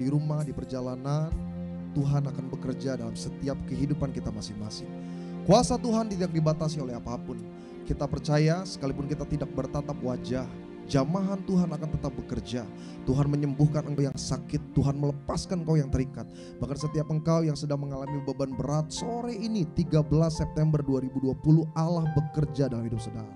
di rumah, di perjalanan, Tuhan akan bekerja dalam setiap kehidupan kita masing-masing. Kuasa Tuhan tidak dibatasi oleh apapun. Kita percaya sekalipun kita tidak bertatap wajah, jamahan Tuhan akan tetap bekerja. Tuhan menyembuhkan engkau yang sakit, Tuhan melepaskan engkau yang terikat. Bahkan setiap engkau yang sedang mengalami beban berat, sore ini 13 September 2020 Allah bekerja dalam hidup saudara.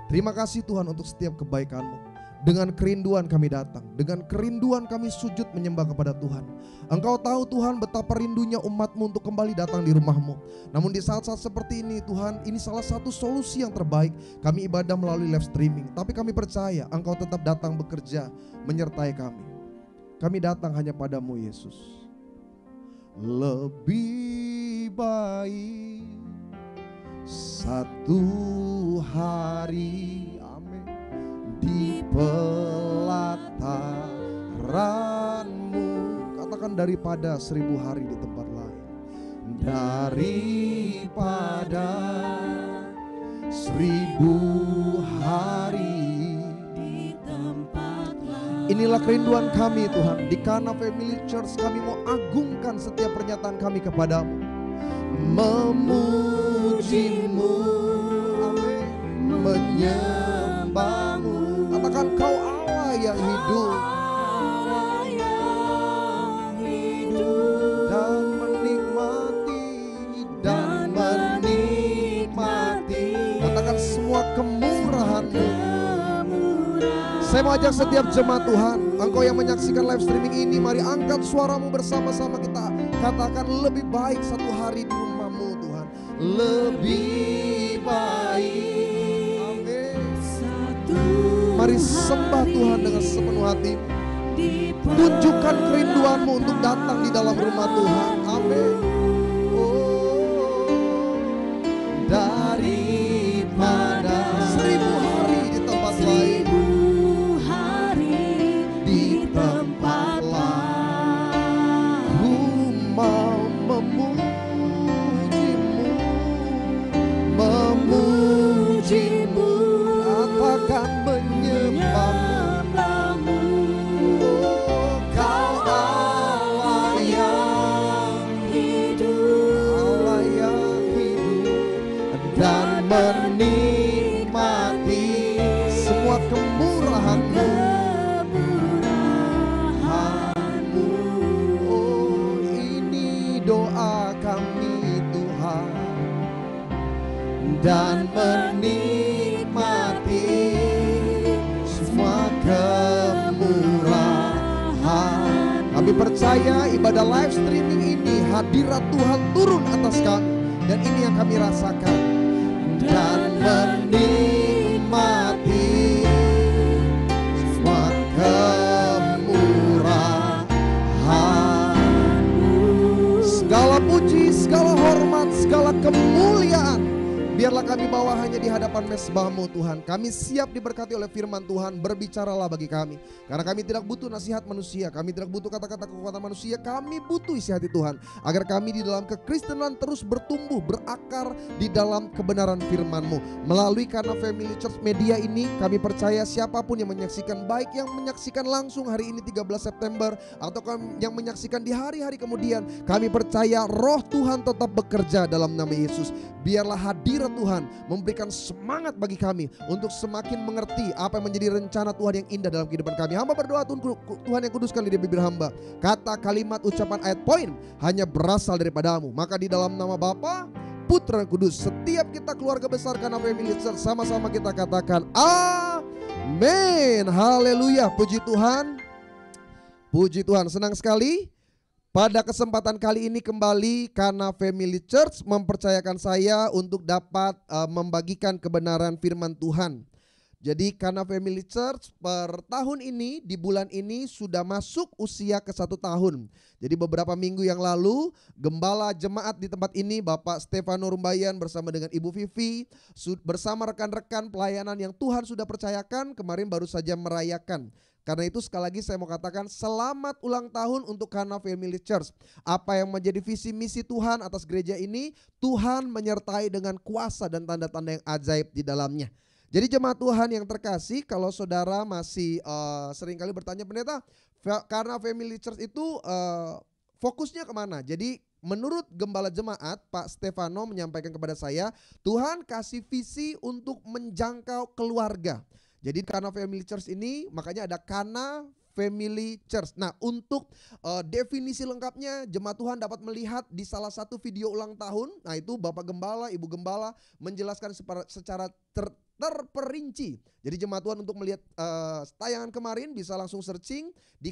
Terima kasih Tuhan untuk setiap kebaikan-Mu. Dengan kerinduan kami datang, dengan kerinduan kami sujud menyembah kepada Tuhan. Engkau tahu Tuhan betapa rindunya umat-Mu untuk kembali datang di rumah-Mu. Namun di saat-saat seperti ini Tuhan, ini salah satu solusi yang terbaik. Kami ibadah melalui live streaming, tapi kami percaya Engkau tetap datang bekerja menyertai kami. Kami datang hanya pada-Mu Yesus. Lebih baik satu hari di pelataran-Mu, katakan daripada 1000 hari di tempat lain, daripada 1000 hari di tempat lain. Inilah kerinduan kami Tuhan. Di Kana Family Church kami mau agungkan setiap pernyataan kami kepadamu, memuji-Mu, amin, menyembah-Mu. Katakan Kau Allah yang hidup, dan menikmati, katakan semua kemurahan-Mu. Saya mau ajak setiap jemaat Tuhan, engkau yang menyaksikan live streaming ini, mari angkat suaramu bersama-sama kita katakan lebih baik satu hari di rumah-Mu Tuhan. Lebih baik. Mari sembah Tuhan dengan sepenuh hati. Tunjukkan kerinduanmu untuk datang di dalam rumah Tuhan. Amin. Oh, daripada 1000 hari di tempat lain, di tempat lain, ku mau memuji-Mu, katakan menyembah-Mu. Oh, Kau Allah yang hidup, Allah yang hidup, dan menikmati semua kemurahan-Mu. Oh, ini doa kami Tuhan, dan menikmati semua kemurahan. Kami percaya ibadah live streaming ini hadirat Tuhan turun atas kami, dan ini yang kami rasakan. Dan menikmati semua kemurahan-Mu. Segala puji, segala hormat, segala kemuliaan biarlah kami bawa hanya di hadapan mezbah-Mu Tuhan. Kami siap diberkati oleh firman Tuhan. Berbicaralah bagi kami, karena kami tidak butuh nasihat manusia, kami tidak butuh kata-kata kekuatan manusia. Kami butuh isi hati Tuhan, agar kami di dalam kekristenan terus bertumbuh, berakar di dalam kebenaran firman-Mu. Melalui Kana Family Church Media ini, kami percaya siapapun yang menyaksikan, baik yang menyaksikan langsung hari ini 13 September atau yang menyaksikan di hari-hari kemudian, kami percaya roh Tuhan tetap bekerja dalam nama Yesus. Biarlah hadirat Tuhan memberikan semangat bagi kami untuk semakin mengerti apa yang menjadi rencana Tuhan yang indah dalam kehidupan kami. Hamba berdoa Tuhan yang kuduskan lidah bibir hamba, kata, kalimat, ucapan, ayat, poin hanya berasal daripada-Mu. Maka di dalam nama Bapa, Putra, dan Kudus, setiap kita keluarga besar Kana Family Church sama-sama kita katakan amin. Haleluya. Puji Tuhan. Puji Tuhan. Senang sekali pada kesempatan kali ini kembali Kana Family Church mempercayakan saya untuk dapat membagikan kebenaran firman Tuhan. Jadi Kana Family Church per tahun ini, di bulan ini sudah masuk usia ke 1 tahun. Jadi beberapa minggu yang lalu gembala jemaat di tempat ini Bapak Stefano Rumbayan bersama dengan Ibu Vivi, bersama rekan-rekan pelayanan yang Tuhan sudah percayakan, kemarin baru saja merayakan. Karena itu sekali lagi saya mau katakan selamat ulang tahun untuk Kana Family Church. Apa yang menjadi visi misi Tuhan atas gereja ini, Tuhan menyertai dengan kuasa dan tanda-tanda yang ajaib di dalamnya. Jadi jemaat Tuhan yang terkasih, kalau saudara masih seringkali bertanya, pendeta, Karena Family Church itu fokusnya kemana? Jadi menurut Gembala Jemaat Pak Stefano menyampaikan kepada saya, Tuhan kasih visi untuk menjangkau keluarga. Jadi karena Family Church ini makanya ada Kana Family Church. Nah, untuk definisi lengkapnya jemaat Tuhan dapat melihat di salah satu video ulang tahun. Nah, itu Bapak Gembala, Ibu Gembala menjelaskan secara terperinci. Jadi jemaat Tuhan untuk melihat tayangan kemarin bisa langsung searching di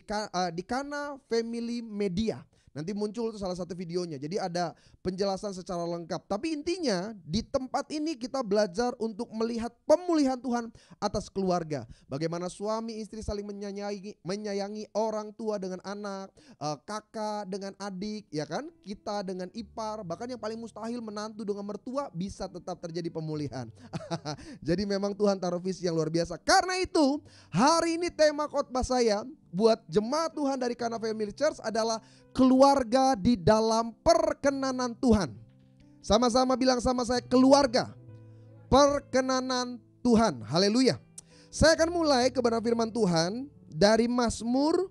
Kana Family Media. Nanti muncul tuh salah satu videonya. Jadi ada penjelasan secara lengkap. Tapi intinya di tempat ini kita belajar untuk melihat pemulihan Tuhan atas keluarga. Bagaimana suami istri saling menyayangi orang tua dengan anak, kakak dengan adik, ya kan? Kita dengan ipar, bahkan yang paling mustahil menantu dengan mertua bisa tetap terjadi pemulihan. Jadi memang Tuhan taruh visi yang luar biasa. Karena itu hari ini tema khotbah saya buat jemaat Tuhan dari Kana Family Church adalah keluarga di dalam perkenanan Tuhan. Sama-sama bilang sama saya, keluarga perkenanan Tuhan. Haleluya. Saya akan mulai kebenaran firman Tuhan dari Mazmur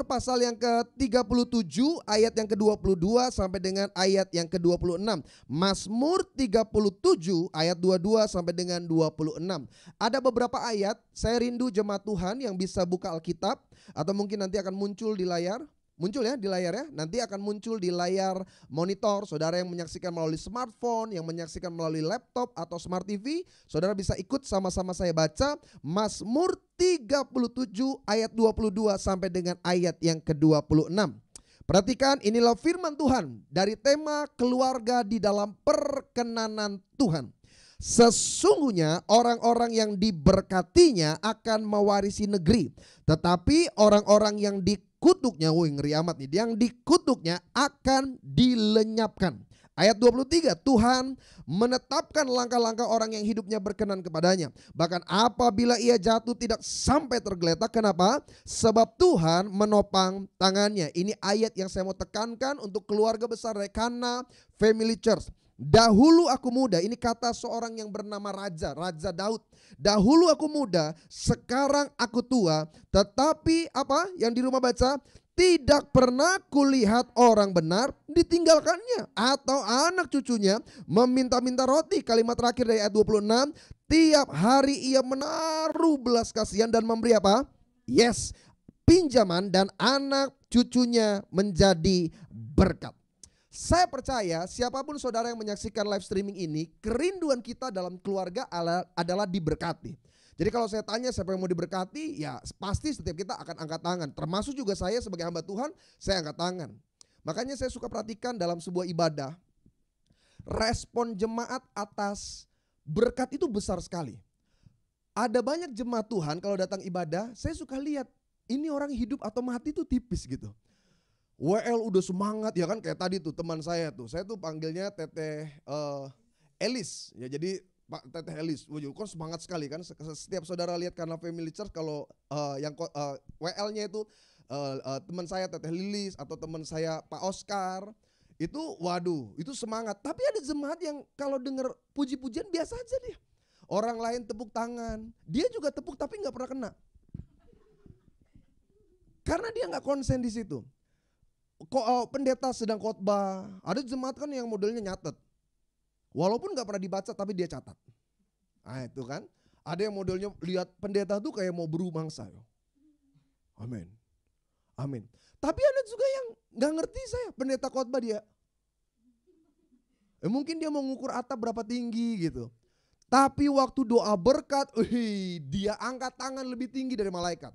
pasal yang ke-37 ayat yang ke-22 sampai dengan ayat yang ke-26. Mazmur 37 ayat 22 sampai dengan 26. Ada beberapa ayat, saya rindu jemaat Tuhan yang bisa buka Alkitab atau mungkin nanti akan muncul di layar. Muncul ya di layar ya, nanti akan muncul di layar monitor. Saudara yang menyaksikan melalui smartphone, yang menyaksikan melalui laptop atau smart TV, saudara bisa ikut sama-sama saya baca Mazmur 37 ayat 22 sampai dengan ayat yang ke-26. Perhatikan, inilah firman Tuhan dari tema keluarga di dalam perkenanan Tuhan. Sesungguhnya orang-orang yang diberkatinya akan mewarisi negeri, tetapi orang-orang yang dikutuknya, ngeri amat nih, yang dikutuknya akan dilenyapkan. Ayat 23, Tuhan menetapkan langkah-langkah orang yang hidupnya berkenan kepadanya. Bahkan apabila ia jatuh tidak sampai tergeletak. Kenapa? Sebab Tuhan menopang tangannya. Ini ayat yang saya mau tekankan untuk keluarga besar dari Kana Family Church. Dahulu aku muda, ini kata seorang yang bernama Raja Daud. Dahulu aku muda, sekarang aku tua, tetapi apa yang di rumah baca? Tidak pernah kulihat orang benar ditinggalkannya atau anak cucunya meminta-minta roti. Kalimat terakhir dari ayat 26, tiap hari ia menaruh belas kasihan dan memberi apa? Yes, pinjaman, dan anak cucunya menjadi berkat. Saya percaya siapapun saudara yang menyaksikan live streaming ini, kerinduan kita dalam keluarga adalah diberkati. Jadi kalau saya tanya siapa yang mau diberkati, ya pasti setiap kita akan angkat tangan. Termasuk juga saya sebagai hamba Tuhan, saya angkat tangan. Makanya saya suka perhatikan dalam sebuah ibadah, respon jemaat atas berkat itu besar sekali. Ada banyak jemaat Tuhan kalau datang ibadah, saya suka lihat ini orang hidup atau mati itu tipis gitu. WL udah semangat ya kan, kayak tadi tuh teman saya tuh panggilnya Teteh Elis ya, jadi Pak Teteh Elis, kok semangat sekali kan. Setiap saudara lihat Kana Family Church kalau yang WL-nya itu teman saya Teteh Lilis atau teman saya Pak Oscar, itu waduh itu semangat. Tapi ada jemaat yang kalau dengar puji-pujian biasa aja dia. Orang lain tepuk tangan, dia juga tepuk tapi nggak pernah kena. Karena dia nggak konsen di situ. Pendeta sedang khotbah, ada jemaat kan yang modelnya nyatet, walaupun gak pernah dibaca tapi dia catat. Nah itu kan, ada yang modelnya lihat pendeta tuh kayak mau berumangsa. Amin, amin. Tapi ada juga yang gak ngerti saya, pendeta khotbah dia, mungkin dia mau ngukur atap berapa tinggi gitu. Tapi waktu doa berkat, dia angkat tangan lebih tinggi dari malaikat.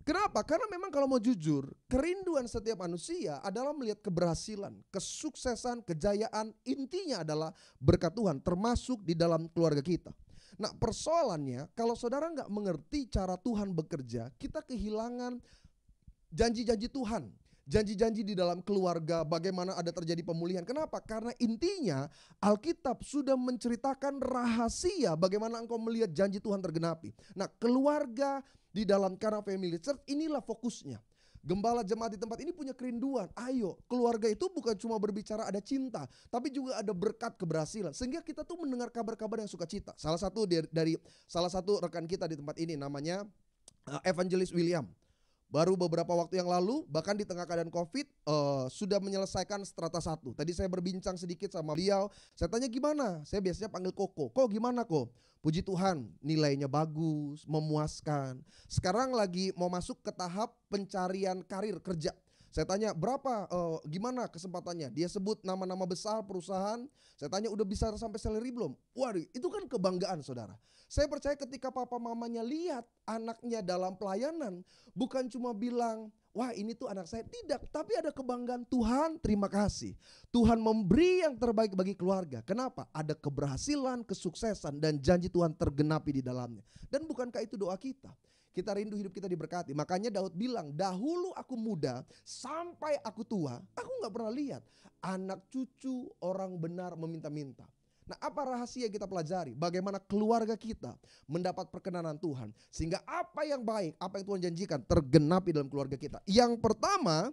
Kenapa? Karena memang kalau mau jujur, kerinduan setiap manusia adalah melihat keberhasilan, kesuksesan, kejayaan. Intinya adalah berkat Tuhan, termasuk di dalam keluarga kita. Nah persoalannya, kalau saudara nggak mengerti cara Tuhan bekerja, kita kehilangan janji-janji Tuhan. Janji-janji di dalam keluarga, bagaimana ada terjadi pemulihan. Kenapa? Karena intinya Alkitab sudah menceritakan rahasia bagaimana engkau melihat janji Tuhan tergenapi. Nah keluarga di dalam Kana Family Church inilah fokusnya. Gembala jemaat di tempat ini punya kerinduan. Ayo, keluarga itu bukan cuma berbicara ada cinta, tapi juga ada berkat keberhasilan. Sehingga kita tuh mendengar kabar-kabar yang sukacita. Salah satu dari salah satu rekan kita di tempat ini namanya Evangelis William. Baru beberapa waktu yang lalu, bahkan di tengah keadaan COVID, sudah menyelesaikan strata 1. Tadi saya berbincang sedikit sama beliau, saya tanya gimana? Saya biasanya panggil Koko. Kok gimana kok? Puji Tuhan, nilainya bagus, memuaskan. Sekarang lagi mau masuk ke tahap pencarian karir kerja. Saya tanya berapa, gimana kesempatannya? Dia sebut nama-nama besar perusahaan. Saya tanya udah bisa sampai salary belum? Waduh, itu kan kebanggaan saudara. Saya percaya ketika papa mamanya lihat anaknya dalam pelayanan, bukan cuma bilang, wah ini tuh anak saya. Tidak, tapi ada kebanggaan. Tuhan terima kasih. Tuhan memberi yang terbaik bagi keluarga. Kenapa? Ada keberhasilan, kesuksesan, dan janji Tuhan tergenapi di dalamnya. Dan bukankah itu doa kita? Kita rindu hidup kita diberkati. Makanya Daud bilang, dahulu aku muda sampai aku tua, aku gak pernah lihat anak cucu orang benar meminta-minta. Nah, apa rahasia kita pelajari? Bagaimana keluarga kita mendapat perkenanan Tuhan. Sehingga apa yang baik, apa yang Tuhan janjikan tergenapi dalam keluarga kita. Yang pertama,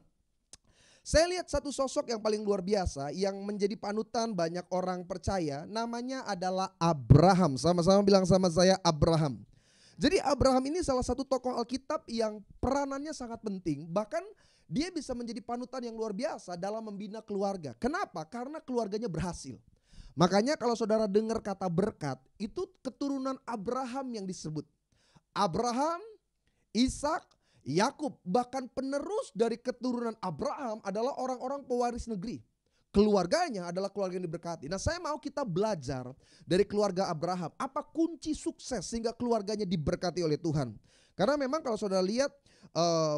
saya lihat satu sosok yang paling luar biasa yang menjadi panutan banyak orang percaya. Namanya adalah Abraham. Sama-sama bilang sama saya, Abraham. Jadi Abraham ini salah satu tokoh Alkitab yang peranannya sangat penting. Bahkan dia bisa menjadi panutan yang luar biasa dalam membina keluarga. Kenapa? Karena keluarganya berhasil. Makanya kalau saudara dengar kata berkat, itu keturunan Abraham yang disebut. Abraham, Ishak, Yakub, bahkan penerus dari keturunan Abraham adalah orang-orang pewaris negeri. Keluarganya adalah keluarga yang diberkati. Nah, saya mau kita belajar dari keluarga Abraham. Apa kunci sukses sehingga keluarganya diberkati oleh Tuhan? Karena memang kalau saudara lihat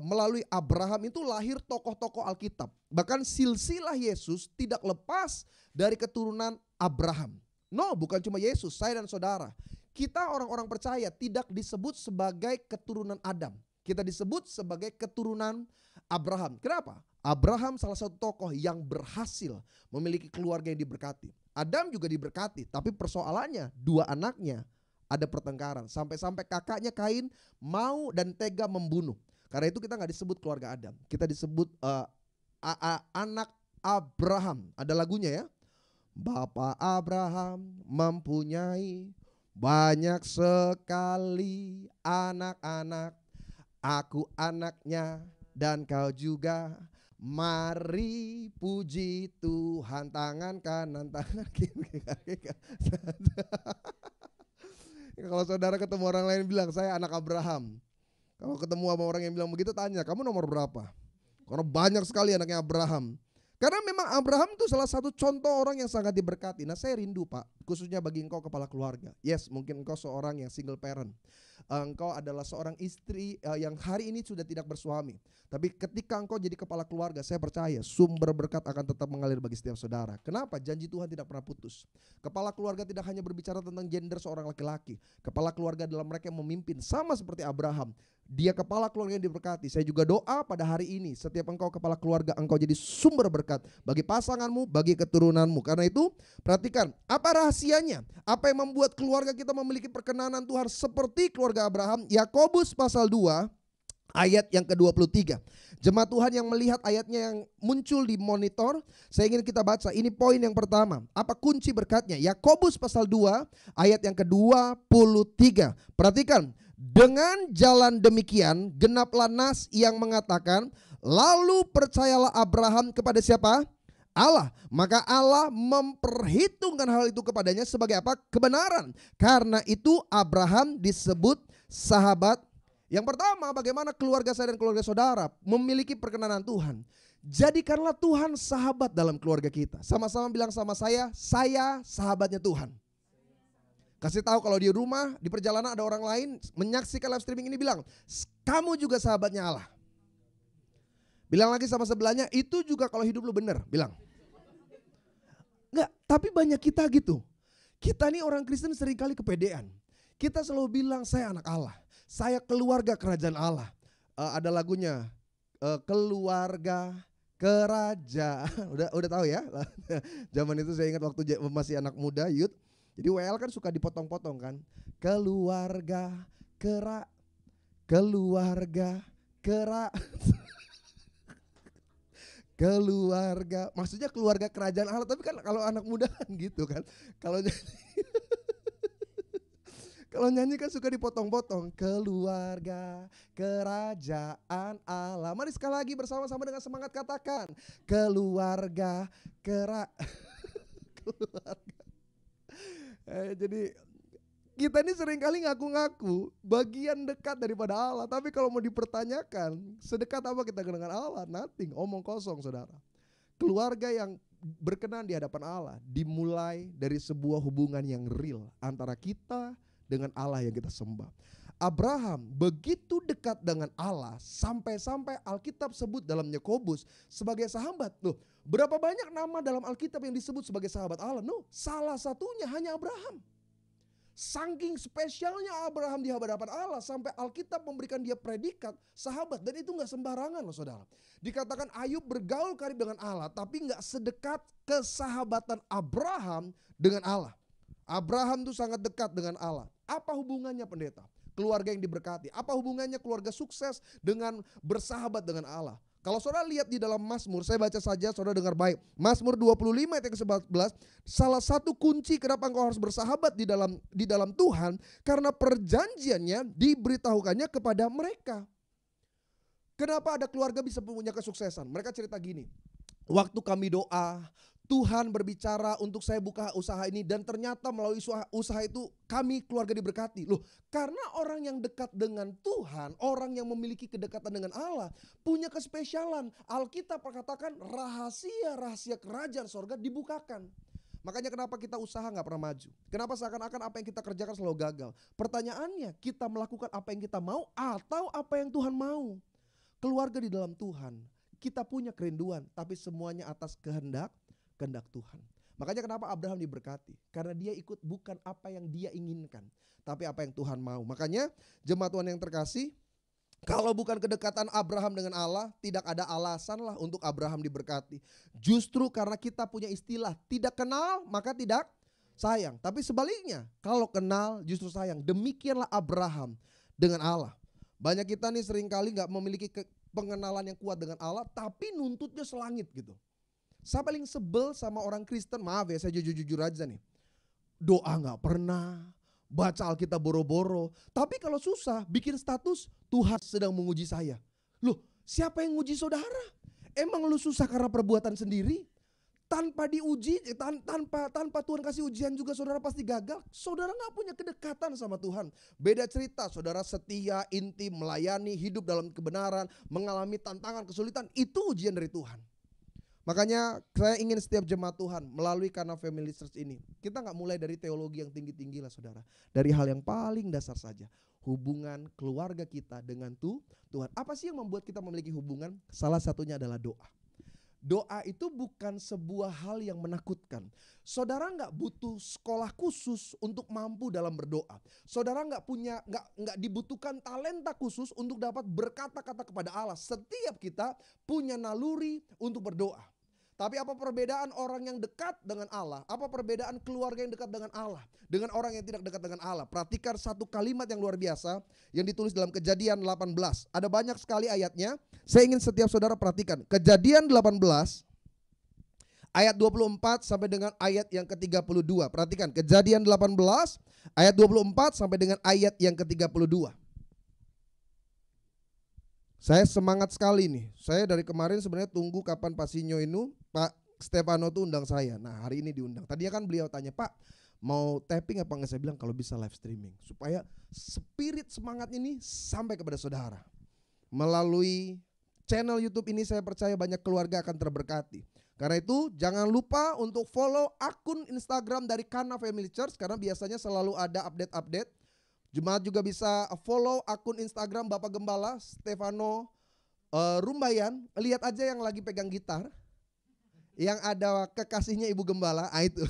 melalui Abraham itu lahir tokoh-tokoh Alkitab. Bahkan silsilah Yesus tidak lepas dari keturunan Abraham. No, bukan cuma Yesus, saya dan saudara. Kita orang-orang percaya tidak disebut sebagai keturunan Adam. Kita disebut sebagai keturunan Abraham. Kenapa? Abraham salah satu tokoh yang berhasil memiliki keluarga yang diberkati. Adam juga diberkati, tapi persoalannya dua anaknya ada pertengkaran. Sampai-sampai kakaknya Kain mau dan tega membunuh. Karena itu kita nggak disebut keluarga Adam. Kita disebut anak Abraham. Ada lagunya ya. Bapak Abraham mempunyai banyak sekali anak-anak. Aku anaknya dan kau juga. Mari puji Tuhan, tangan kanan, tangan kiri. Kalau saudara ketemu orang lain bilang saya anak Abraham. Kalau ketemu sama orang yang bilang begitu tanya, kamu nomor berapa? Karena banyak sekali anaknya Abraham. Karena memang Abraham itu salah satu contoh orang yang sangat diberkati. Nah, saya rindu Pak, khususnya bagi engkau kepala keluarga. Yes, mungkin engkau seorang yang single parent. Engkau adalah seorang istri yang hari ini sudah tidak bersuami. Tapi ketika engkau jadi kepala keluarga, saya percaya sumber berkat akan tetap mengalir bagi setiap saudara. Kenapa? Janji Tuhan tidak pernah putus. Kepala keluarga tidak hanya berbicara tentang gender seorang laki-laki. Kepala keluarga adalah mereka yang memimpin, sama seperti Abraham. Dia kepala keluarga yang diberkati. Saya juga doa pada hari ini, setiap engkau kepala keluarga, engkau jadi sumber berkat bagi pasanganmu, bagi keturunanmu. Karena itu perhatikan, apa rahasianya? Apa yang membuat keluarga kita memiliki perkenanan Tuhan seperti keluarga Abraham? Yakobus pasal 2 ayat yang ke-23. Jemaat Tuhan yang melihat ayatnya yang muncul di monitor, saya ingin kita baca. Ini poin yang pertama. Apa kunci berkatnya? Yakobus pasal 2 ayat yang ke-23. Perhatikan, dengan jalan demikian genaplah nas yang mengatakan, lalu percayalah Abraham kepada siapa? Allah. Maka Allah memperhitungkan hal itu kepadanya sebagai apa? Kebenaran. Karena itu Abraham disebut sahabat. Yang pertama, bagaimana keluarga saya dan keluarga saudara memiliki perkenanan Tuhan. Jadikanlah Tuhan sahabat dalam keluarga kita. Sama-sama bilang sama saya sahabatnya Tuhan. Kasih tahu kalau di rumah, di perjalanan ada orang lain menyaksikan live streaming ini, bilang, kamu juga sahabatnya Allah. Bilang lagi sama sebelahnya, itu juga kalau hidup lu bener, bilang. Enggak, tapi banyak kita gitu. Kita nih orang Kristen seringkali kepedean. Kita selalu bilang saya anak Allah, saya keluarga kerajaan Allah. Ada lagunya, keluarga kerajaan. Udah tahu ya? Zaman itu saya ingat waktu masih anak muda, youth. Jadi WL kan suka dipotong-potong kan. Keluarga keluarga, maksudnya keluarga kerajaan Allah. Tapi kan kalau anak muda kan gitu kan. Kalau Kalau nyanyi kan suka dipotong-potong. Keluarga kerajaan Allah. Mari sekali lagi bersama-sama dengan semangat katakan. Keluarga keluarga. Jadi kita ini seringkali ngaku-ngaku bagian dekat daripada Allah. Tapi kalau mau dipertanyakan, sedekat apa kita dengan Allah? Nothing, omong kosong saudara. Keluarga yang berkenan di hadapan Allah dimulai dari sebuah hubungan yang real antara kita dengan Allah yang kita sembah. Abraham begitu dekat dengan Allah sampai-sampai Alkitab sebut dalam Yakobus sebagai sahabat. Loh, berapa banyak nama dalam Alkitab yang disebut sebagai sahabat Allah? No, salah satunya hanya Abraham. Saking spesialnya Abraham di hadapan Allah sampai Alkitab memberikan dia predikat sahabat, dan itu gak sembarangan loh saudara. Dikatakan Ayub bergaul karib dengan Allah tapi gak sedekat kesahabatan Abraham dengan Allah. Abraham tuh sangat dekat dengan Allah. Apa hubungannya pendeta? Keluarga yang diberkati. Apa hubungannya keluarga sukses dengan bersahabat dengan Allah? Kalau saudara lihat di dalam Mazmur, saya baca saja, saudara dengar baik. Mazmur 25 ayat yang ke-11, salah satu kunci kenapa engkau harus bersahabat di dalam Tuhan, karena perjanjiannya diberitahukannya kepada mereka. Kenapa ada keluarga bisa punya kesuksesan? Mereka cerita gini, waktu kami doa, Tuhan berbicara untuk saya buka usaha ini, dan ternyata melalui usaha itu kami keluarga diberkati. Loh, karena orang yang dekat dengan Tuhan, orang yang memiliki kedekatan dengan Allah punya kespesialan. Alkitab katakan rahasia-rahasia kerajaan sorga dibukakan. Makanya kenapa kita usaha gak pernah maju? Kenapa seakan-akan apa yang kita kerjakan selalu gagal? Pertanyaannya, kita melakukan apa yang kita mau atau apa yang Tuhan mau? Keluarga di dalam Tuhan, kita punya kerinduan, tapi semuanya atas kehendak Tuhan. Makanya kenapa Abraham diberkati? Karena dia ikut bukan apa yang dia inginkan, tapi apa yang Tuhan mau. Makanya jemaat Tuhan yang terkasih, kalau bukan kedekatan Abraham dengan Allah, tidak ada alasan lah untuk Abraham diberkati. Justru karena kita punya istilah, tidak kenal maka tidak sayang. Tapi sebaliknya, kalau kenal justru sayang. Demikianlah Abraham dengan Allah. Banyak kita nih seringkali gak memiliki pengenalan yang kuat dengan Allah, tapi nuntutnya selangit gitu. Saya paling sebel sama orang Kristen, maaf ya saya jujur-jujur aja nih. Doa gak pernah, baca Alkitab boro-boro. Tapi kalau susah bikin status, Tuhan sedang menguji saya. Loh, siapa yang nguji saudara? Emang lu susah karena perbuatan sendiri? Tanpa diuji, tanpa Tuhan kasih ujian juga saudara pasti gagal. Saudara gak punya kedekatan sama Tuhan. Beda cerita, saudara setia, intim, melayani, hidup dalam kebenaran, mengalami tantangan, kesulitan. Itu ujian dari Tuhan. Makanya saya ingin setiap jemaat Tuhan melalui Kana Family Church ini, kita gak mulai dari teologi yang tinggi-tinggi lah saudara. Dari hal yang paling dasar saja, hubungan keluarga kita dengan Tuhan. Apa sih yang membuat kita memiliki hubungan? Salah satunya adalah doa. Doa itu bukan sebuah hal yang menakutkan. Saudara gak butuh sekolah khusus untuk mampu dalam berdoa. Saudara gak dibutuhkan talenta khusus untuk dapat berkata-kata kepada Allah. Setiap kita punya naluri untuk berdoa. Tapi apa perbedaan orang yang dekat dengan Allah? Apa perbedaan keluarga yang dekat dengan Allah dengan orang yang tidak dekat dengan Allah? Perhatikan satu kalimat yang luar biasa yang ditulis dalam Kejadian 18. Ada banyak sekali ayatnya. Saya ingin setiap saudara perhatikan. Kejadian 18 ayat 24 sampai dengan ayat yang ke-32. Perhatikan Kejadian 18 ayat 24 sampai dengan ayat yang ke-32. Saya semangat sekali nih. Saya dari kemarin sebenarnya tunggu kapan Pak Sinyo ini, Pak Stefano tuh undang saya. Nah hari ini diundang. Tadinya kan beliau tanya, Pak mau tapping apa enggak? Saya bilang kalau bisa live streaming. Supaya spirit semangat ini sampai kepada saudara. Melalui channel YouTube ini saya percaya banyak keluarga akan terberkati. Karena itu jangan lupa untuk follow akun Instagram dari Kana Family Church. Karena biasanya selalu ada update-update. Jemaat juga bisa follow akun Instagram Bapak Gembala Stefano Rumbayan. Lihat aja yang lagi pegang gitar, yang ada kekasihnya Ibu Gembala, itu.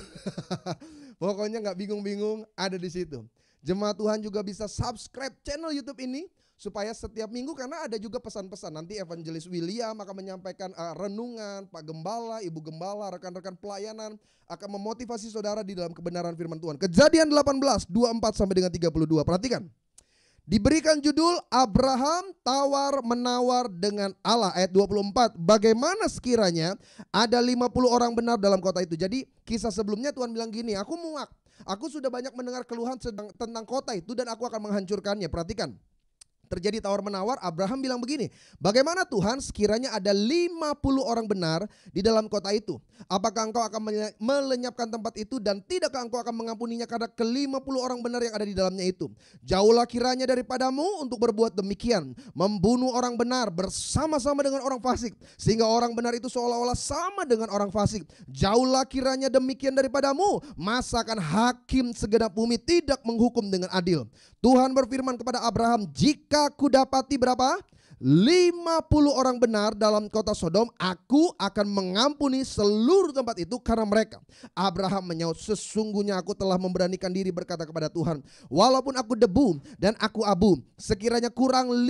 Pokoknya nggak bingung-bingung, ada di situ. Jemaat Tuhan juga bisa subscribe channel YouTube ini supaya setiap minggu, karena ada juga pesan-pesan. Nanti Evangelis William akan menyampaikan renungan, Pak Gembala, Ibu Gembala, rekan-rekan pelayanan akan memotivasi saudara di dalam kebenaran firman Tuhan. Kejadian 18, 24 sampai dengan 32. Perhatikan. Diberikan judul Abraham tawar-menawar dengan Allah, ayat 24. Bagaimana sekiranya ada 50 orang benar dalam kota itu. Jadi kisah sebelumnya Tuhan bilang gini, aku muak. Aku sudah banyak mendengar keluhan tentang kota itu dan aku akan menghancurkannya. Perhatikan. Terjadi tawar-menawar, Abraham bilang begini, bagaimana Tuhan sekiranya ada 50 orang benar di dalam kota itu? Apakah engkau akan melenyapkan tempat itu dan tidakkah engkau akan mengampuninya karena ke-50 orang benar yang ada di dalamnya itu? Jauhlah kiranya daripadamu untuk berbuat demikian, membunuh orang benar bersama-sama dengan orang fasik, sehingga orang benar itu seolah-olah sama dengan orang fasik. Jauhlah kiranya demikian daripadamu, masakan hakim segenap bumi tidak menghukum dengan adil. Tuhan berfirman kepada Abraham, jika kudapati berapa? 50 orang benar dalam kota Sodom, aku akan mengampuni seluruh tempat itu karena mereka. Abraham menyaut, sesungguhnya aku telah memberanikan diri berkata kepada Tuhan, walaupun aku debu dan aku abu, sekiranya kurang 5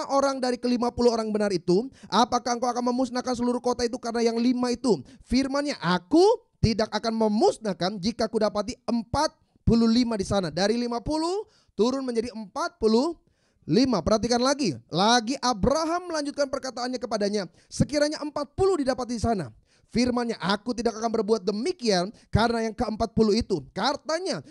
orang dari ke-50 orang benar itu, apakah engkau akan memusnahkan seluruh kota itu karena yang 5 itu? Firman-Nya, aku tidak akan memusnahkan jika kudapati 45 di sana. Dari 50 turun menjadi 45. Perhatikan lagi Abraham melanjutkan perkataannya kepadanya, sekiranya 40 didapati di sana. Firman-Nya, aku tidak akan berbuat demikian karena yang ke-40 itu. Katanya,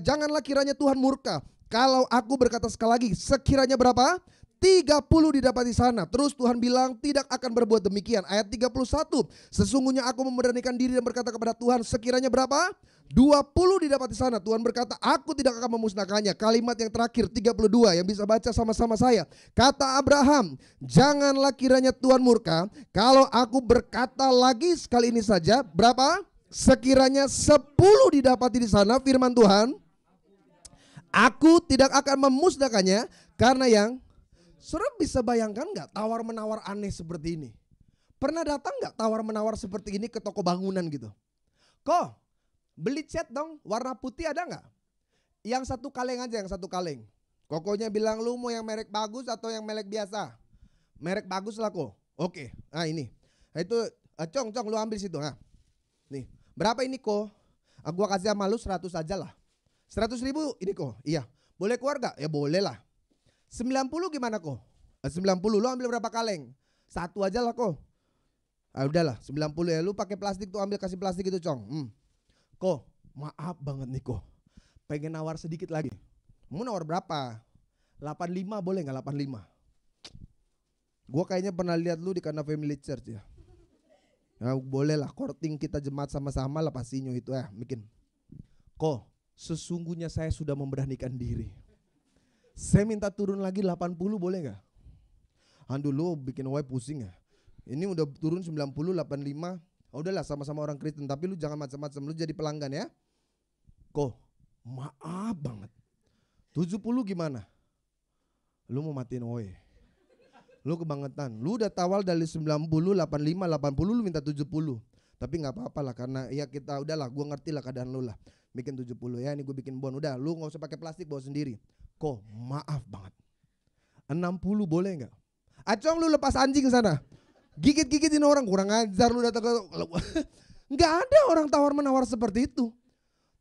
janganlah kiranya Tuhan murka kalau aku berkata sekali lagi, sekiranya berapa? 30 didapati di sana. Terus Tuhan bilang tidak akan berbuat demikian. Ayat 31, sesungguhnya aku memberanikan diri dan berkata kepada Tuhan, sekiranya berapa? 20 didapat di sana. Tuhan berkata, aku tidak akan memusnahkannya. Kalimat yang terakhir 32 yang bisa baca sama-sama saya. Kata Abraham, janganlah kiranya Tuhan murka kalau aku berkata lagi sekali ini saja. Berapa? Sekiranya 10 didapati di sana, firman Tuhan, aku tidak akan memusnahkannya karena yang. Saudara bisa bayangkan gak tawar-menawar aneh seperti ini? Pernah datang gak tawar-menawar seperti ini ke toko bangunan gitu? Kok beli cat dong, warna putih ada gak? Yang satu kaleng aja, yang satu kaleng. Kokonya bilang, lu mau yang merek bagus atau yang merek biasa? Merek bagus lah kok. Oke, nah ini. Nah itu, Cong, lu ambil situ. Nah. Nih, berapa ini kok? Gua kasih sama lu 100 aja lah. 100.000 ini kok, iya. Boleh keluar gak? Ya boleh lah. 90 gimana kok? 90 lu ambil berapa kaleng? Satu aja lah kok. Udahlah 90 ya, lu pakai plastik tuh, ambil kasih plastik itu Cong. Kok maaf banget nih kok, pengen nawar sedikit lagi. Mau nawar berapa? 85 boleh gak 85? Gue kayaknya pernah lihat lu di Kana Family Church ya. Nah, boleh lah, courting kita jemaat sama-sama lah pastinya itu ya, bikin. Kok sesungguhnya saya sudah memberanikan diri. Saya minta turun lagi 80 boleh gak? Dulu bikin wife pusing ya. Ini udah turun 90, 85. Udahlah sama-sama orang Kristen, tapi lu jangan macam-macam, lu jadi pelanggan ya. Kok maaf banget. 70 gimana? Lu mau matiin Oe. Lu kebangetan. Lu udah tawal dari 90, 85, 80, lu minta 70. Tapi gak apa-apa lah, karena ya kita udahlah, gua ngerti lah keadaan lu lah. Bikin 70 ya, ini gue bikin bon. Udah, lu gak usah pakai plastik, bawa sendiri. Kok maaf banget. 60 boleh gak? Acong lu lepas anjing sana. Gigit-gigitin orang, kurang ajar lu datang ke. Gak ada orang tawar-menawar seperti itu.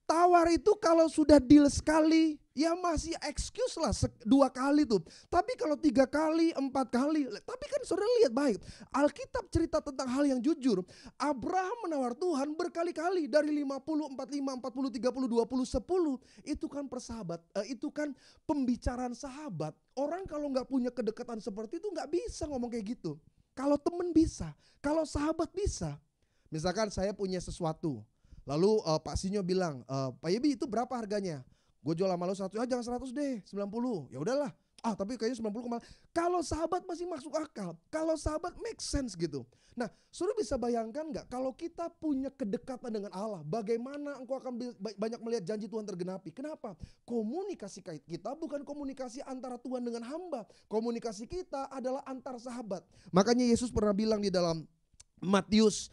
Tawar itu kalau sudah deal sekali, ya masih excuse lah 2 kali tuh. Tapi kalau 3 kali, 4 kali, tapi kan saudara lihat baik. Alkitab cerita tentang hal yang jujur. Abraham menawar Tuhan berkali-kali dari 50, 45, 40, 30, 20, 10. Itu kan persahabat, itu kan pembicaraan sahabat. Orang kalau nggak punya kedekatan seperti itu nggak bisa ngomong kayak gitu. Kalau temen bisa, kalau sahabat bisa. Misalkan saya punya sesuatu. Lalu Pak Sinyo bilang, Pak Yebi itu berapa harganya? Gue jual sama lo 100, jangan 100 deh, 90. Ya udahlah. Tapi kayaknya 90 kemarin. Kalau sahabat masih masuk akal, kalau sahabat make sense gitu. Nah, saudara bisa bayangkan nggak kalau kita punya kedekatan dengan Allah, bagaimana engkau akan banyak melihat janji Tuhan tergenapi? Kenapa? Komunikasi kita bukan komunikasi antara Tuhan dengan hamba. Komunikasi kita adalah antar sahabat. Makanya Yesus pernah bilang di dalam Matius,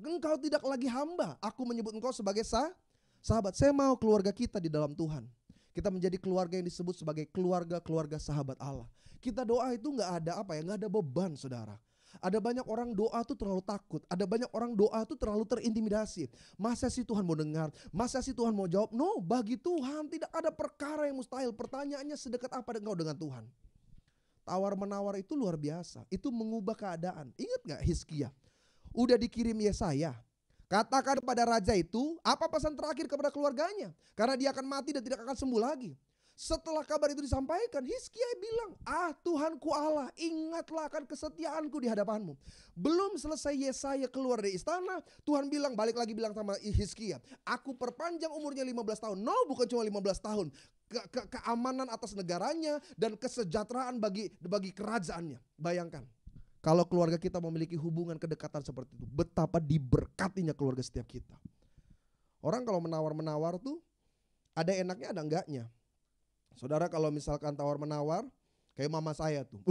engkau tidak lagi hamba, aku menyebut engkau sebagai sahabat. Saya mau keluarga kita di dalam Tuhan. Kita menjadi keluarga yang disebut sebagai keluarga sahabat Allah. Kita doa itu nggak ada nggak ada beban saudara. Ada banyak orang doa tuh terlalu takut. Ada banyak orang doa tuh terlalu terintimidasi. Masa sih Tuhan mau dengar? Masa sih Tuhan mau jawab? No, bagi Tuhan tidak ada perkara yang mustahil. Pertanyaannya sedekat apa engkau dengan Tuhan? Tawar-menawar itu luar biasa. Itu mengubah keadaan. Ingat gak Hizkia? Udah dikirim Yesaya. Katakan kepada raja itu, apa pesan terakhir kepada keluarganya? Karena dia akan mati dan tidak akan sembuh lagi. Setelah kabar itu disampaikan, Hizkia bilang, Tuhanku Allah, ingatlah akan kesetiaanku di hadapanmu. Belum selesai Yesaya keluar dari istana, Tuhan bilang, balik lagi bilang sama Hizkia, aku perpanjang umurnya 15 tahun. No, bukan cuma 15 tahun. Keamanan atas negaranya dan kesejahteraan bagi kerajaannya. Bayangkan, kalau keluarga kita memiliki hubungan kedekatan seperti itu, betapa diberkatinya keluarga setiap kita. Orang kalau menawar-menawar tuh, ada enaknya ada enggaknya. Saudara kalau misalkan tawar-menawar, kayak mama saya tuh.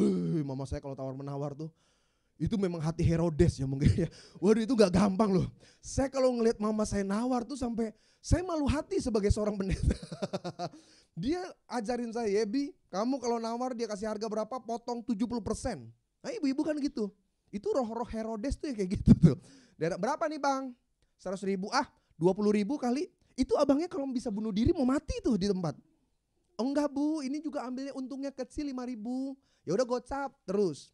Mama saya kalau tawar-menawar tuh, itu memang hati Herodes ya mungkin ya. Waduh itu gak gampang loh. Saya kalau ngelihat mama saya nawar tuh sampai saya malu hati sebagai seorang pendeta. Dia ajarin saya, Yebi kamu kalau nawar dia kasih harga berapa, potong 70%. Nah ibu-ibu kan gitu. Itu roh-roh Herodes tuh ya kayak gitu tuh. Berapa nih bang? 100.000, 20.000 kali. Itu abangnya kalau bisa bunuh diri mau mati tuh di tempat. Enggak bu, ini juga ambilnya untungnya kecil 5.000. Ya udah gocap terus.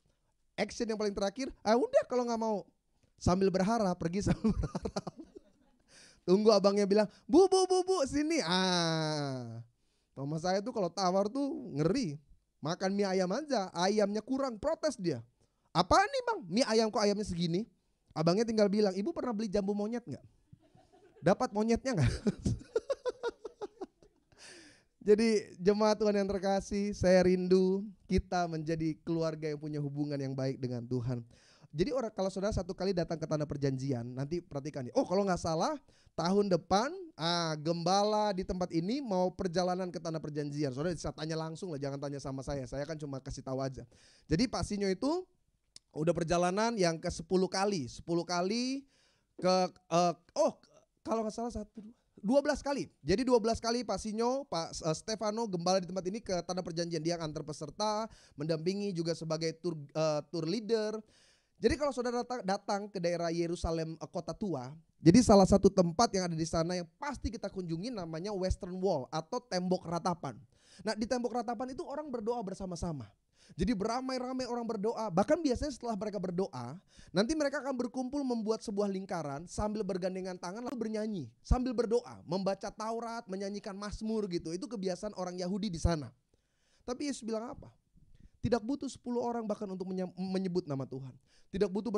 Action yang paling terakhir, udah kalau nggak mau sambil berharap, pergi sambil berharap. Tunggu abangnya bilang, bu sini. Mama saya tuh kalau tawar tuh ngeri. Makan mie ayam aja, ayamnya kurang, protes dia. Apaan nih bang, mie ayam kok ayamnya segini? Abangnya tinggal bilang, ibu pernah beli jambu monyet nggak? Dapat monyetnya nggak? Jadi jemaat Tuhan yang terkasih, saya rindu kita menjadi keluarga yang punya hubungan yang baik dengan Tuhan. Jadi kalau saudara satu kali datang ke tanah perjanjian, nanti perhatikan nih. Kalau nggak salah tahun depan gembala di tempat ini mau perjalanan ke tanah perjanjian. Saudara bisa tanya langsung lah, jangan tanya sama saya. Saya kan cuma kasih tahu aja. Jadi Pak Sinyo itu udah perjalanan yang ke 10 kali ke kalau nggak salah 12 kali. Jadi 12 kali Pak Sinyo, Pak Stefano gembala di tempat ini ke tanah perjanjian. Dia antar peserta, mendampingi juga sebagai tour leader. Jadi kalau saudara datang ke daerah Yerusalem kota tua, jadi salah satu tempat yang ada di sana yang pasti kita kunjungi namanya Western Wall atau tembok ratapan. Nah di tembok ratapan itu orang berdoa bersama-sama. Jadi beramai-ramai orang berdoa. Bahkan biasanya setelah mereka berdoa, nanti mereka akan berkumpul membuat sebuah lingkaran sambil bergandengan tangan lalu bernyanyi. Sambil berdoa, membaca Taurat, menyanyikan Mazmur gitu. Itu kebiasaan orang Yahudi di sana. Tapi Yesus bilang apa? Tidak butuh 10 orang bahkan untuk menyebut nama Tuhan. Tidak butuh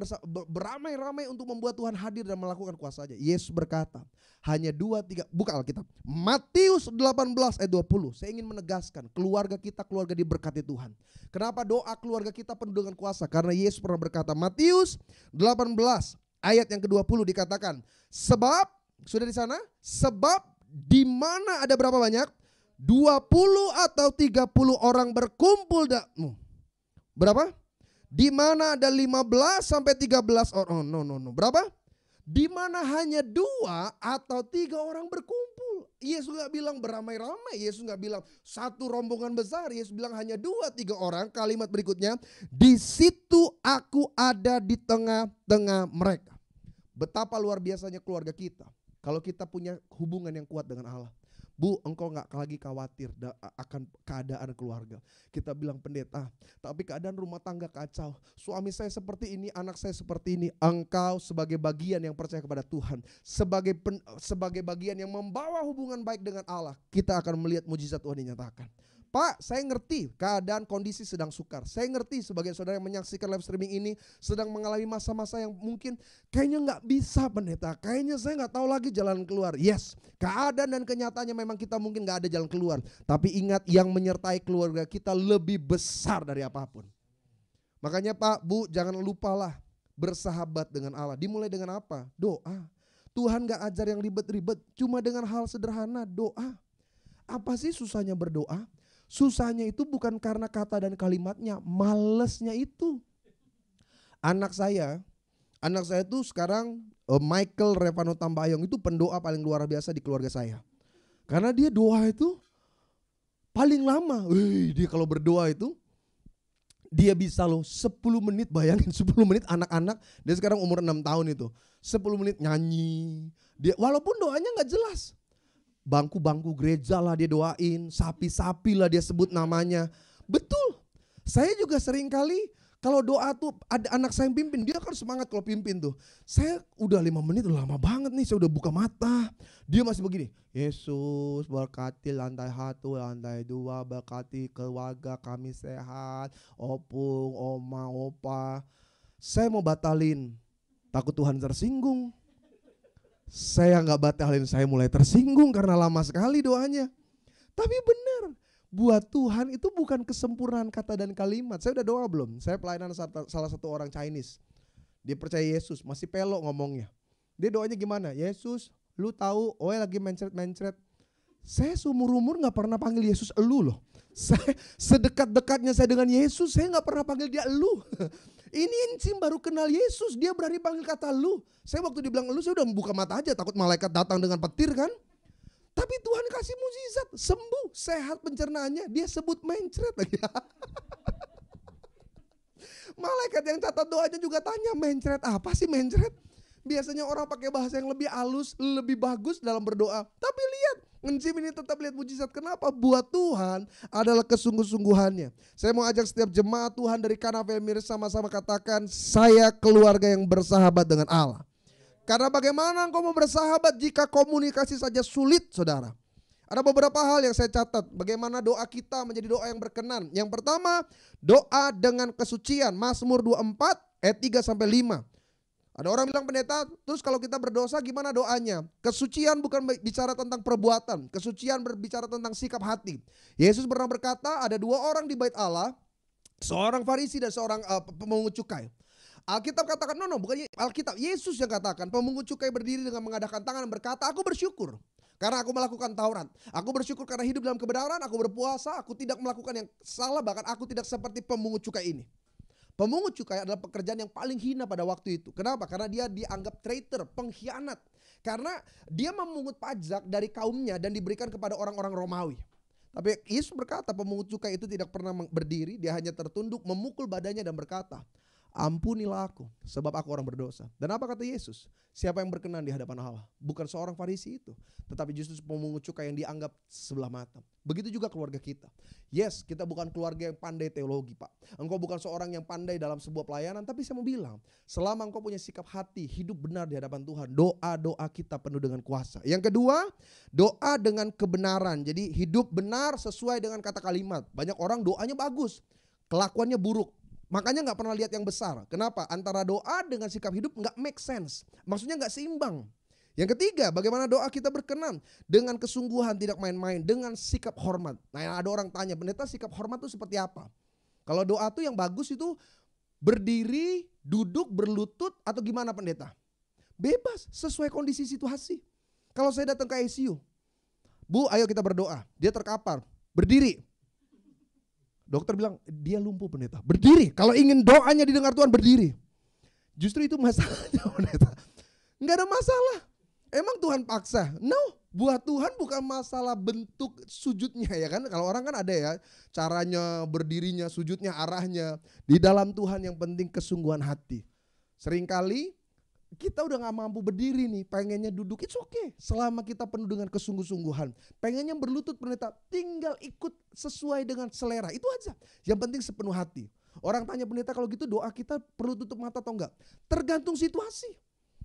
beramai-ramai untuk membuat Tuhan hadir dan melakukan kuasanya. Yesus berkata, hanya 2-3, buka Alkitab. Matius 18 ayat 20. Saya ingin menegaskan, keluarga kita keluarga diberkati Tuhan. Kenapa doa keluarga kita penuh dengan kuasa? Karena Yesus pernah berkata, Matius 18 ayat yang ke-20 dikatakan, sebab, sudah di sana? Sebab di mana ada berapa banyak? 20 atau 30 orang berkumpul. Berapa? Di mana ada 15 sampai 13 orang. No. Berapa? Di mana hanya 2 atau 3 orang berkumpul. Yesus gak bilang beramai-ramai. Yesus gak bilang satu rombongan besar. Yesus bilang hanya 2-3 orang. Kalimat berikutnya, di situ aku ada di tengah-tengah mereka. Betapa luar biasanya keluarga kita kalau kita punya hubungan yang kuat dengan Allah. Bu, engkau gak lagi khawatir akan keadaan keluarga. Kita bilang pendeta, tapi keadaan rumah tangga kacau. Suami saya seperti ini, anak saya seperti ini. Engkau sebagai bagian yang percaya kepada Tuhan, sebagai bagian yang membawa hubungan baik dengan Allah, kita akan melihat mujizat Tuhan dinyatakan. Pak, saya ngerti keadaan kondisi sedang sukar. Saya ngerti sebagai saudara yang menyaksikan live streaming ini sedang mengalami masa-masa yang mungkin kayaknya gak bisa pendeta. Kayaknya saya gak tahu lagi jalan keluar. Yes, keadaan dan kenyataannya memang kita mungkin gak ada jalan keluar. Tapi ingat, yang menyertai keluarga kita lebih besar dari apapun. Makanya Pak, Bu, jangan lupalah bersahabat dengan Allah. Dimulai dengan apa? Doa. Tuhan gak ajar yang ribet-ribet, cuma dengan hal sederhana, doa. Apa sih susahnya berdoa? Susahnya itu bukan karena kata dan kalimatnya, malesnya itu. Anak saya tuh sekarang Michael Revano Tambayong itu pendoa paling luar biasa di keluarga saya. Karena dia doa itu paling lama. Dia kalau berdoa itu dia bisa loh 10 menit, bayangin 10 menit anak-anak, dia sekarang umur 6 tahun itu. 10 menit nyanyi. Dia walaupun doanya gak jelas. Bangku-bangku gereja lah dia doain, sapi-sapi lah dia sebut namanya. Betul, saya juga sering kali Kalau doa tuh ada anak saya yang pimpin, dia kan semangat kalau pimpin tuh. Saya udah 5 menit, udah lama banget nih, saya udah buka mata. Dia masih begini, Yesus berkati lantai 1, lantai 2, berkati keluarga kami sehat, opung, oma, opa. Saya mau batalin, takut Tuhan tersinggung. Saya nggak batalin, saya mulai tersinggung karena lama sekali doanya. Tapi benar, buat Tuhan itu bukan kesempurnaan kata dan kalimat. Saya udah doa belum? Saya pelayanan salah satu orang Chinese. Dia percaya Yesus, masih pelok ngomongnya. Dia doanya gimana? Yesus, lu tahu, lagi mencret-mencret. Saya seumur-umur gak pernah panggil Yesus elu loh. Saya sedekat-dekatnya saya dengan Yesus, saya gak pernah panggil dia elu. Ini Encim baru kenal Yesus, dia berani panggil kata lu. Saya waktu dibilang elu, saya udah buka mata aja, takut malaikat datang dengan petir kan. Tapi Tuhan kasih mukjizat, sembuh, sehat pencernaannya, dia sebut mencret lagi. Malaikat yang catat doanya juga tanya, mencret apa sih mencret? Biasanya orang pakai bahasa yang lebih halus, lebih bagus dalam berdoa. Tapi lihat, Encim ini tetap lihat mujizat. Kenapa? Buat Tuhan adalah kesungguh-sungguhannya. Saya mau ajak setiap jemaat Tuhan dari Kanafel Miris sama-sama katakan, saya keluarga yang bersahabat dengan Allah. Karena bagaimana engkau mau bersahabat jika komunikasi saja sulit, saudara? Ada beberapa hal yang saya catat, bagaimana doa kita menjadi doa yang berkenan. Yang pertama, doa dengan kesucian. Mazmur 24 ayat 3-5. Ada orang bilang, pendeta, terus kalau kita berdosa gimana doanya? Kesucian bukan bicara tentang perbuatan, kesucian berbicara tentang sikap hati. Yesus pernah berkata, ada 2 orang di bait Allah, seorang Farisi dan seorang pemungut cukai. Alkitab katakan, bukan Alkitab, Yesus yang katakan, pemungut cukai berdiri dengan mengadahkan tangan dan berkata, aku bersyukur karena aku melakukan Taurat. Aku bersyukur karena hidup dalam kebenaran, aku berpuasa, aku tidak melakukan yang salah, bahkan aku tidak seperti pemungut cukai ini. Pemungut cukai adalah pekerjaan yang paling hina pada waktu itu. Kenapa? Karena dia dianggap traitor, pengkhianat. Karena dia memungut pajak dari kaumnya dan diberikan kepada orang-orang Romawi. Tapi Yesus berkata, pemungut cukai itu tidak pernah berdiri, dia hanya tertunduk, memukul badannya dan berkata, ampunilah aku, sebab aku orang berdosa. Dan apa kata Yesus? Siapa yang berkenan di hadapan Allah? Bukan seorang Farisi itu, tetapi justru pemungut cukai yang dianggap sebelah mata. Begitu juga keluarga kita. Yes, kita bukan keluarga yang pandai teologi, Pak. Engkau bukan seorang yang pandai dalam sebuah pelayanan, tapi saya mau bilang, selama engkau punya sikap hati, hidup benar di hadapan Tuhan, doa-doa kita penuh dengan kuasa. Yang kedua, doa dengan kebenaran. Jadi hidup benar sesuai dengan kata kalimat. Banyak orang doanya bagus, kelakuannya buruk. Makanya gak pernah lihat yang besar. Kenapa? Antara doa dengan sikap hidup gak make sense. Maksudnya gak seimbang. Yang ketiga, bagaimana doa kita berkenan? Dengan kesungguhan, tidak main-main. Dengan sikap hormat. Nah, ada orang tanya, pendeta, sikap hormat itu seperti apa? Kalau doa tuh yang bagus itu berdiri, duduk, berlutut, atau gimana pendeta? Bebas, sesuai kondisi situasi. Kalau saya datang ke ICU, Bu, ayo kita berdoa. Dia terkapar, berdiri. Dokter bilang, dia lumpuh pendeta. Berdiri, kalau ingin doanya didengar Tuhan, berdiri. Justru itu masalahnya pendeta. Nggak ada masalah. Emang Tuhan paksa? No, buat Tuhan bukan masalah bentuk sujudnya ya kan. Kalau orang kan ada ya, caranya, berdirinya, sujudnya, arahnya. Di dalam Tuhan yang penting kesungguhan hati. Seringkali kita udah gak mampu berdiri nih, pengennya duduk, it's okay. Selama kita penuh dengan kesungguh-sungguhan. Pengennya berlutut pendeta, tinggal ikut sesuai dengan selera, itu aja. Yang penting sepenuh hati. Orang tanya pendeta, kalau gitu doa kita perlu tutup mata atau enggak? Tergantung situasi.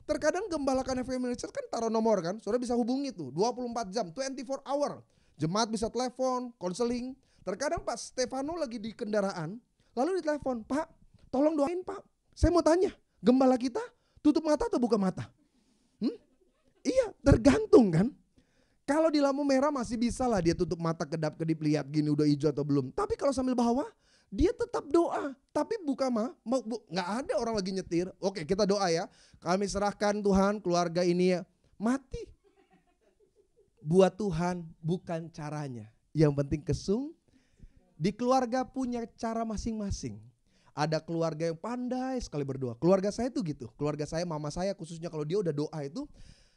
Terkadang gembala KNFM Church kan taruh nomor kan, saudara bisa hubungi tuh 24 jam, 24 hour. Jemaat bisa telepon, konseling. Terkadang Pak Stefano lagi di kendaraan, lalu ditelepon, Pak tolong doain Pak. Saya mau tanya, gembala kita tutup mata atau buka mata? Iya, tergantung kan. Kalau di lampu merah masih bisa lah dia tutup mata, kedap-kedip, lihat gini udah hijau atau belum. Tapi kalau sambil bawa, dia tetap doa. Tapi buka nggak ada orang lagi nyetir. Oke, kita doa ya. Kami serahkan Tuhan keluarga ini ya. Mati. Buat Tuhan bukan caranya. Yang penting di keluarga punya cara masing-masing. Ada keluarga yang pandai sekali berdoa. Keluarga saya tuh gitu. Keluarga saya, mama saya khususnya kalau dia udah doa itu,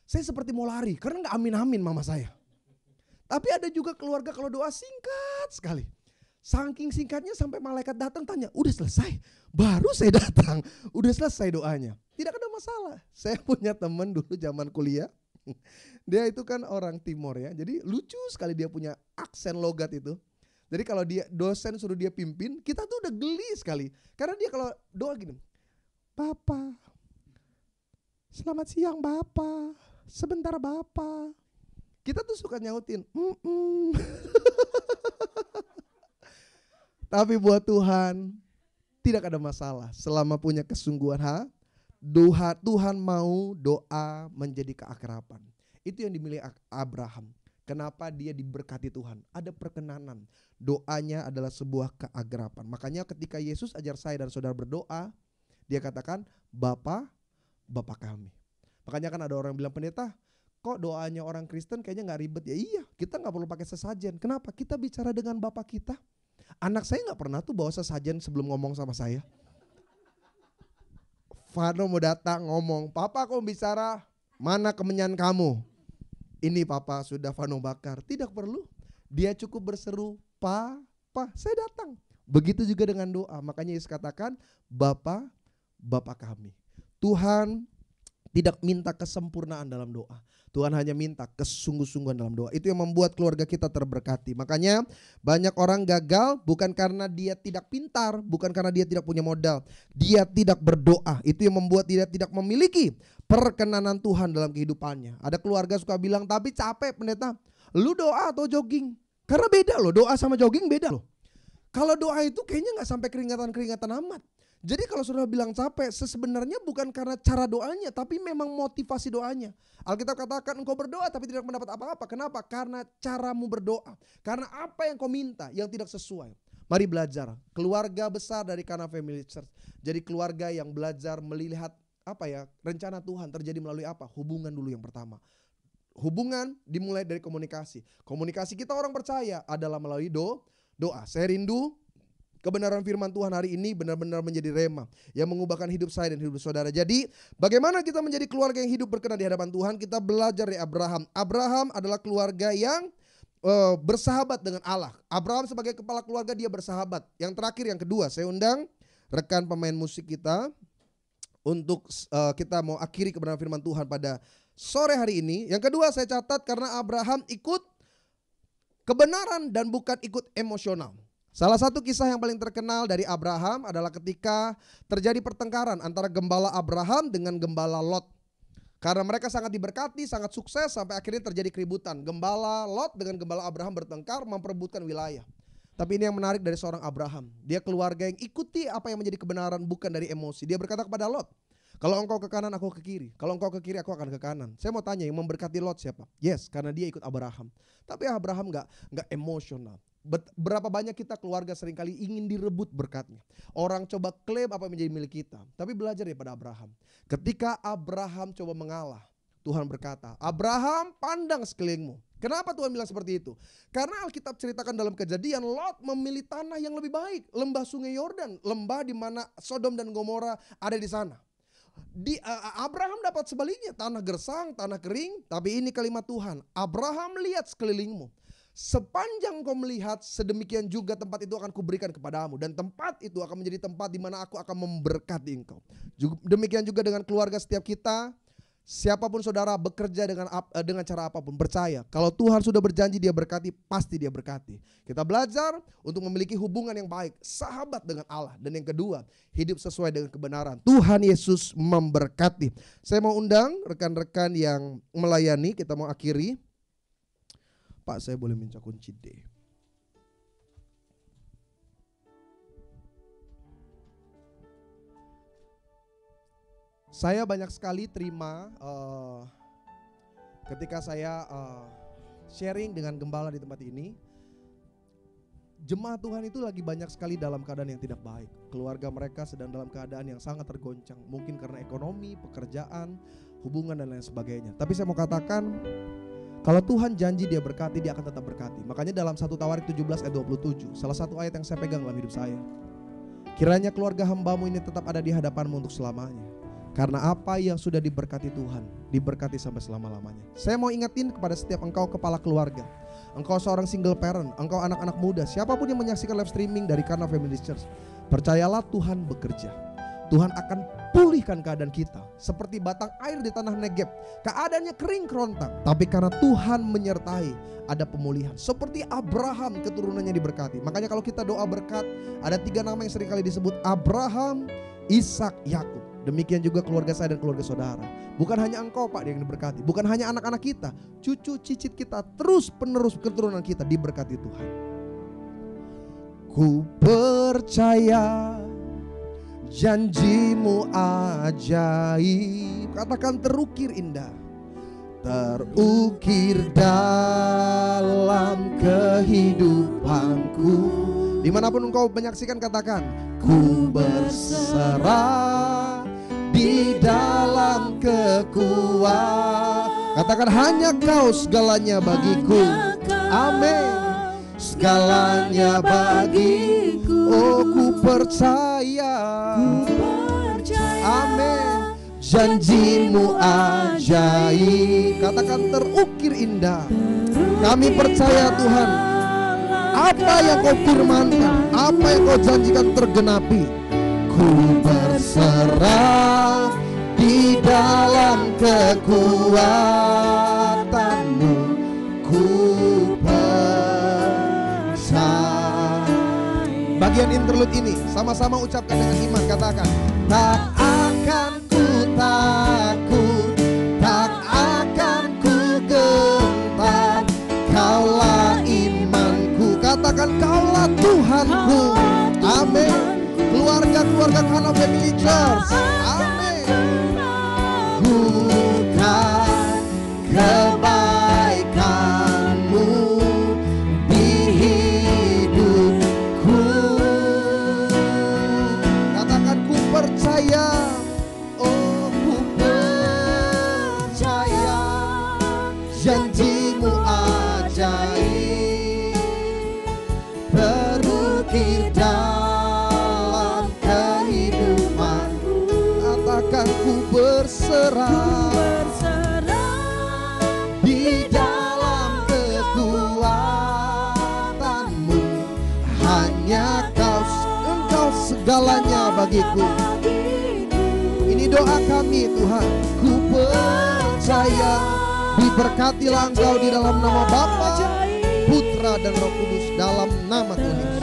saya seperti mau lari. Karena gak amin-amin mama saya. Tapi ada juga keluarga kalau doa singkat sekali. Saking singkatnya sampai malaikat datang tanya, udah selesai? Baru saya datang, udah selesai doanya. Tidak ada masalah. Saya punya teman dulu zaman kuliah. Dia itu kan orang Timor ya. Jadi lucu sekali dia punya aksen logat itu. Jadi kalau dia dosen suruh dia pimpin, kita tuh udah geli sekali. Karena dia kalau doa gini, Bapak, selamat siang Bapak, sebentar Bapak. Kita tuh suka nyautin, Tapi buat Tuhan tidak ada masalah selama punya kesungguhan. Tuhan mau doa menjadi keakraban. Itu yang dimiliki Abraham. Kenapa dia diberkati Tuhan? Ada perkenanan. Doanya adalah sebuah keakraban. Makanya ketika Yesus ajar saya dan saudara berdoa, dia katakan Bapa, Bapa kami. Makanya kan ada orang yang bilang, pendeta, kok doanya orang Kristen kayaknya gak ribet? Ya iya, kita gak perlu pakai sesajen. Kenapa? Kita bicara dengan Bapa kita. Anak saya gak pernah tuh bawa sesajen sebelum ngomong sama saya. Vano mau datang ngomong, Papa kok bicara, mana kemenyan kamu? Ini Papa sudah Vano bakar. Tidak perlu, dia cukup berseru, Pa, saya datang. Begitu juga dengan doa. Makanya Yesus katakan, Bapa, Bapa kami. Tuhan tidak minta kesempurnaan dalam doa. Tuhan hanya minta kesungguh-sungguhan dalam doa. Itu yang membuat keluarga kita terberkati. Makanya banyak orang gagal bukan karena dia tidak pintar, bukan karena dia tidak punya modal. Dia tidak berdoa. Itu yang membuat dia tidak memiliki perkenanan Tuhan dalam kehidupannya. Ada keluarga suka bilang, tapi capek pendeta, lu doa atau jogging? Karena beda loh, doa sama jogging beda loh. Kalau doa itu kayaknya gak sampai keringatan-keringatan amat. Jadi kalau saudara bilang capek, sebenarnya bukan karena cara doanya, tapi memang motivasi doanya. Alkitab katakan engkau berdoa tapi tidak mendapat apa-apa. Kenapa? Karena caramu berdoa. Karena apa yang kau minta yang tidak sesuai. Mari belajar. Keluarga besar dari Kana Family Church. Jadi keluarga yang belajar melihat rencana Tuhan terjadi melalui apa? Hubungan dulu yang pertama. Hubungan dimulai dari komunikasi. Komunikasi kita orang percaya adalah melalui doa. Saya rindu kebenaran firman Tuhan hari ini benar-benar menjadi rema yang mengubahkan hidup saya dan hidup saudara. Jadi bagaimana kita menjadi keluarga yang hidup berkenan di hadapan Tuhan? Kita belajar dari Abraham. Abraham adalah keluarga yang bersahabat dengan Allah. Abraham sebagai kepala keluarga dia bersahabat. Yang terakhir, yang kedua, saya undang rekan pemain musik kita untuk kita mau akhiri kebenaran firman Tuhan pada sore hari ini. Yang kedua saya catat karena Abraham ikut kebenaran dan bukan ikut emosional. Salah satu kisah yang paling terkenal dari Abraham adalah ketika terjadi pertengkaran antara gembala Abraham dengan gembala Lot. Karena mereka sangat diberkati, sangat sukses sampai akhirnya terjadi keributan. Gembala Lot dengan gembala Abraham bertengkar memperebutkan wilayah. Tapi ini yang menarik dari seorang Abraham. Dia keluarga yang ikuti apa yang menjadi kebenaran bukan dari emosi. Dia berkata kepada Lot, kalau engkau ke kanan aku ke kiri. Kalau engkau ke kiri aku akan ke kanan. Saya mau tanya yang memberkati Lot siapa? Yes, karena dia ikut Abraham. Tapi Abraham gak emosional. Berapa banyak kita keluarga seringkali ingin direbut berkatnya. Orang coba klaim apa yang menjadi milik kita. Tapi belajar daripada Abraham. Ketika Abraham coba mengalah, Tuhan berkata, Abraham pandang sekelilingmu. Kenapa Tuhan bilang seperti itu? Karena Alkitab ceritakan dalam Kejadian, Lot memilih tanah yang lebih baik. Lembah sungai Yordan, lembah di mana Sodom dan Gomora ada di sana. Abraham dapat sebaliknya, tanah gersang, tanah kering. Tapi ini kalimat Tuhan, Abraham lihat sekelilingmu. Sepanjang kau melihat, sedemikian juga tempat itu akan kuberikan kepadamu. Dan tempat itu akan menjadi tempat di mana aku akan memberkati engkau. Demikian juga dengan keluarga setiap kita. Siapapun saudara bekerja dengan cara apapun, percaya kalau Tuhan sudah berjanji dia berkati, pasti dia berkati. Kita belajar untuk memiliki hubungan yang baik, sahabat dengan Allah. Dan yang kedua, hidup sesuai dengan kebenaran. Tuhan Yesus memberkati. Saya mau undang rekan-rekan yang melayani, kita mau akhiri. Pak, saya boleh minta kunci D. Saya banyak sekali terima ketika saya sharing dengan gembala di tempat ini. Jemaat Tuhan itu lagi banyak sekali dalam keadaan yang tidak baik. Keluarga mereka sedang dalam keadaan yang sangat tergoncang. Mungkin karena ekonomi, pekerjaan, hubungan dan lain sebagainya. Tapi saya mau katakan, kalau Tuhan janji dia berkati, dia akan tetap berkati. Makanya dalam 1 Tawarik 17 ayat 27, salah satu ayat yang saya pegang dalam hidup saya. Kiranya keluarga hambamu ini tetap ada di hadapanmu untuk selamanya. Karena apa yang sudah diberkati Tuhan, diberkati sampai selama-lamanya. Saya mau ingetin kepada setiap engkau kepala keluarga, engkau seorang single parent, engkau anak-anak muda, siapapun yang menyaksikan live streaming dari Kana Family Church, percayalah Tuhan bekerja. Tuhan akan pulihkan keadaan kita. Seperti batang air di tanah Negeb, keadaannya kering kerontang, tapi karena Tuhan menyertai, ada pemulihan. Seperti Abraham, keturunannya diberkati. Makanya kalau kita doa berkat, ada 3 nama yang seringkali disebut: Abraham, Ishak, Yakub. Demikian juga keluarga saya dan keluarga saudara. Bukan hanya engkau Pak yang diberkati, bukan hanya anak-anak kita, cucu cicit kita, terus penerus keturunan kita diberkati Tuhan. Ku percaya janjimu ajaib. Katakan terukir indah. Terukir dalam kehidupanku. Dimanapun engkau menyaksikan, katakan: ku berserah di dalam kekuatan. Katakan: hanya kau segalanya bagiku. Amin. Segalanya bagiku. Oh, ku percaya. Amin. Janjimu ajaib. Katakan: terukir indah. Kami percaya Tuhan, apa yang kau firmankan, apa yang kau janjikan tergenapi. Ku berserah di dalam kekuatanmu. Ku bagian interlude ini sama-sama ucapkan dengan iman. Katakan: tak akan ku takut, tak akan ku gentar. Kaulah imanku. Katakan: kaulah Tuhanku. Amin. Keluarga-keluarga Kana Family Church. Amin. Bukan kebaikanmu di hidupku. Katakan: ku percaya. Oh, ku percaya janjimu ajaib. Terukir dalam kehidupanku. Katakan: ku berserah di dalam kekuatanmu. Hanya engkau segalanya bagiku. Ini doa kami Tuhan. Ku percaya, diberkatilah engkau di dalam nama Bapa, Putra dan Roh Kudus, dalam nama Tuhan Yesus.